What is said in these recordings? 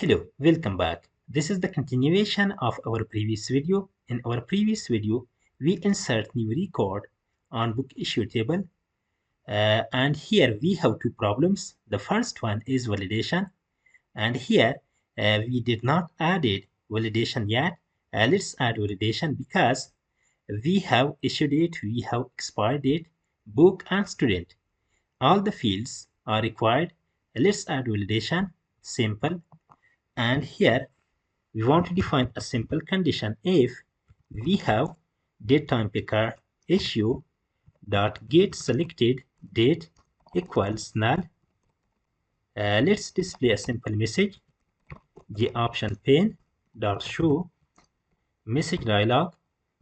Hello, welcome back. This is the continuation of our previous video. In our previous video, we insert new record on book issue table. And here we have two problems. The first one is validation. And here we did not added validation yet. Let's add validation because we have issue date, we have expire date, book and student. All the fields are required. Let's add validation. Simple. And here we want to define a simple condition if we have datetime picker issue dot get selected date equals null. Let's display a simple message. The option pane dot show message dialog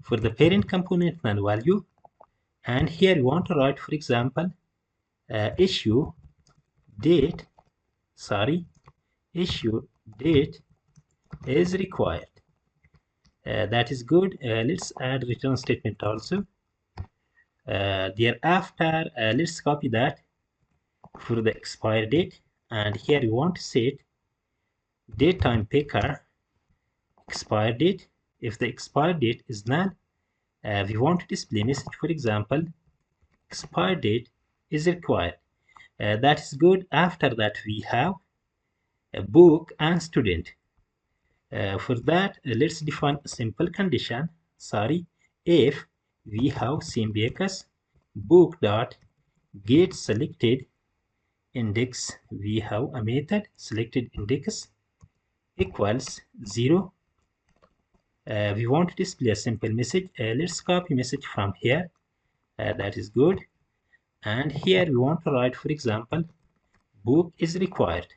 for the parent component null value, and here we want to write, for example, issue date is required. That is good. Let's add return statement also. Thereafter, let's copy that for the expire date, and here we want to set datetime picker expire date. If the expire date is null, we want to display message, for example, expire date is required. That is good. After that, we have a book and student. For that, let's define a simple condition. If we have SymBX book dot get selected index, we have a method selected index equals 0. We want to display a simple message. Let's copy message from here. That is good. And here we want to write, for example, book is required.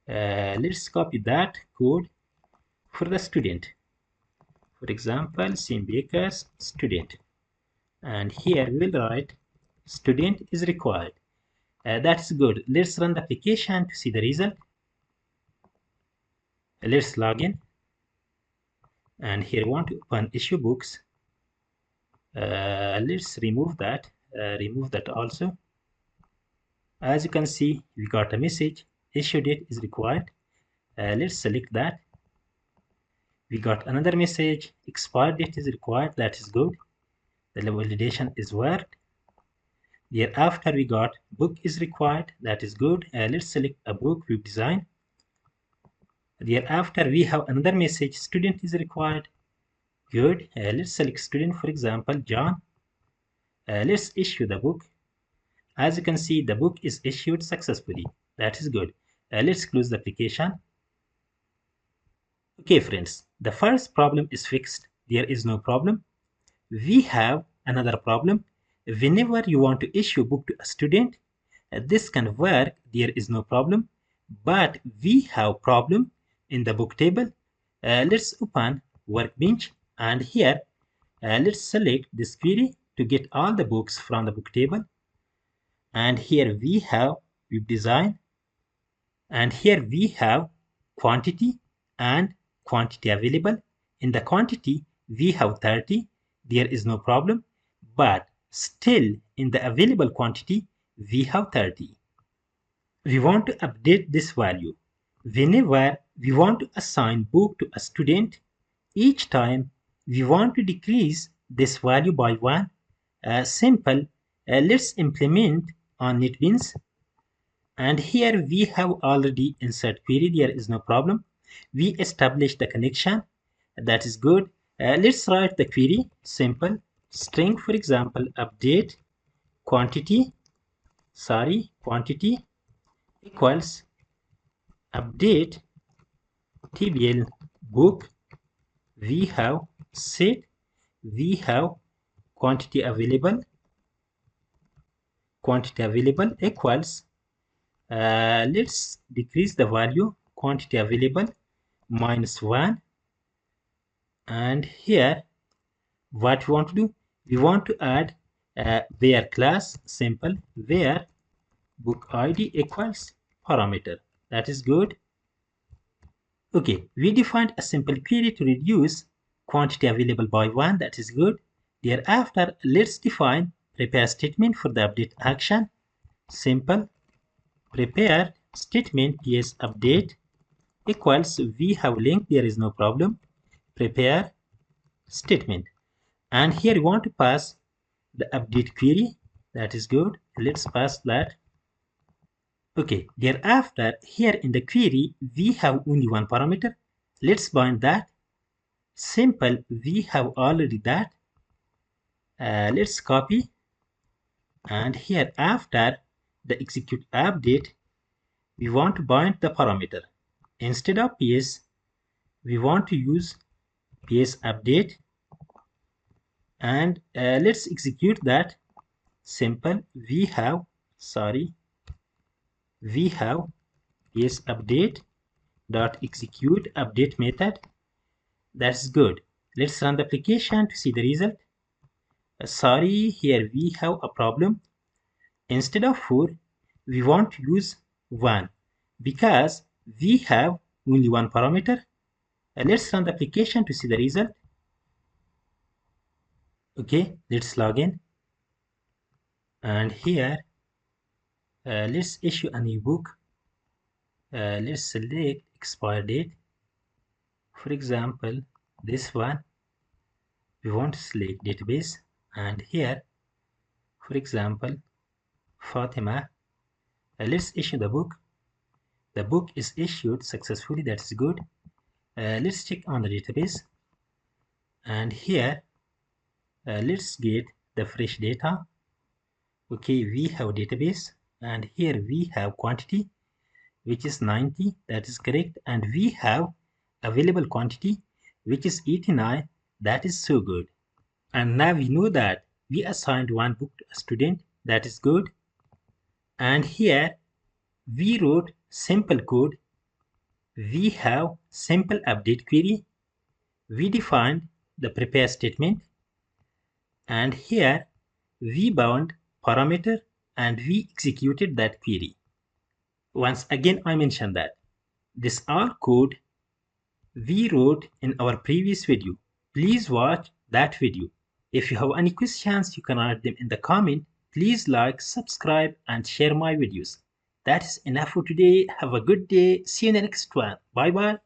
Let's copy that code for the student. For example, SymBX student. And here we will write student is required. That's good. Let's run the application to see the result. Let's log in. And here we want to open issue books. Let's remove that. Remove that also. As you can see, we got a message. Issue date is required. Let's select that. We got another message. Expire date is required. That is good. The validation is worked. Thereafter, we got book is required. That is good. Let's select a book with design. Thereafter, we have another message. Student is required. Good. Let's select student, for example, John. Let's issue the book. As you can see, the book is issued successfully. That is good. Let's close the application. Okay, friends, the first problem is fixed. There is no problem. We have another problem. Whenever you want to issue book to a student, this can work. There is no problem. But we have problem in the book table. Let's open Workbench, and here let's select this query to get all the books from the book table. And here we have web design, and here we have quantity and quantity available. In the quantity, we have 30. There is no problem, but still in the available quantity, we have 30. We want to update this value. Whenever we want to assign book to a student, each time we want to decrease this value by 1. Simple. Let's implement on NetBeans. And here we have already insert query. There is no problem. We established the connection. That is good. Let's write the query. Simple. String, for example, update quantity equals update TBL book. We have set, we have quantity available equals, let's decrease the value, quantity available -1. And here what we want to do, we want to add where class. Simple. Where book ID equals parameter. That is good. Okay, we defined a simple query to reduce quantity available by 1. That is good. Thereafter, let's define prepare statement for the update action. Simple. Prepare statement ps update equals we have link, there is no problem, prepare statement. And here we want to pass the update query. That is good. Let's pass that. Okay, thereafter here in the query we have only one parameter. Let's bind that. Simple, we have already that. Let's copy, and here after the execute update we want to bind the parameter. Instead of ps we want to use ps update, and let's execute that. Simple, we have ps update dot execute update method. That's good. Let's run the application to see the result. Here we have a problem. Instead of 4 we want to use 1 because we have only one parameter. Let's run the application to see the result. Okay, let's log in, and here let's issue a new book. Let's select expire date. For example, this one we want to select database, and here for example Fatima. Let's issue the book. The book is issued successfully. That's good. Let's check on the database, and here let's get the fresh data. Okay, we have database, and here we have quantity which is 90. That is correct. And we have available quantity which is 89. That is so good. And now we know that we assigned one book to a student. That is good. And here we wrote simple code. We have simple update query. We defined the prepare statement, and here we bound parameter and we executed that query. Once again I mentioned that this all code we wrote in our previous video. Please watch that video. If you have any questions you can write them in the comment. Please like, subscribe and share my videos. That is enough for today. Have a good day. See you in the next one. Bye bye.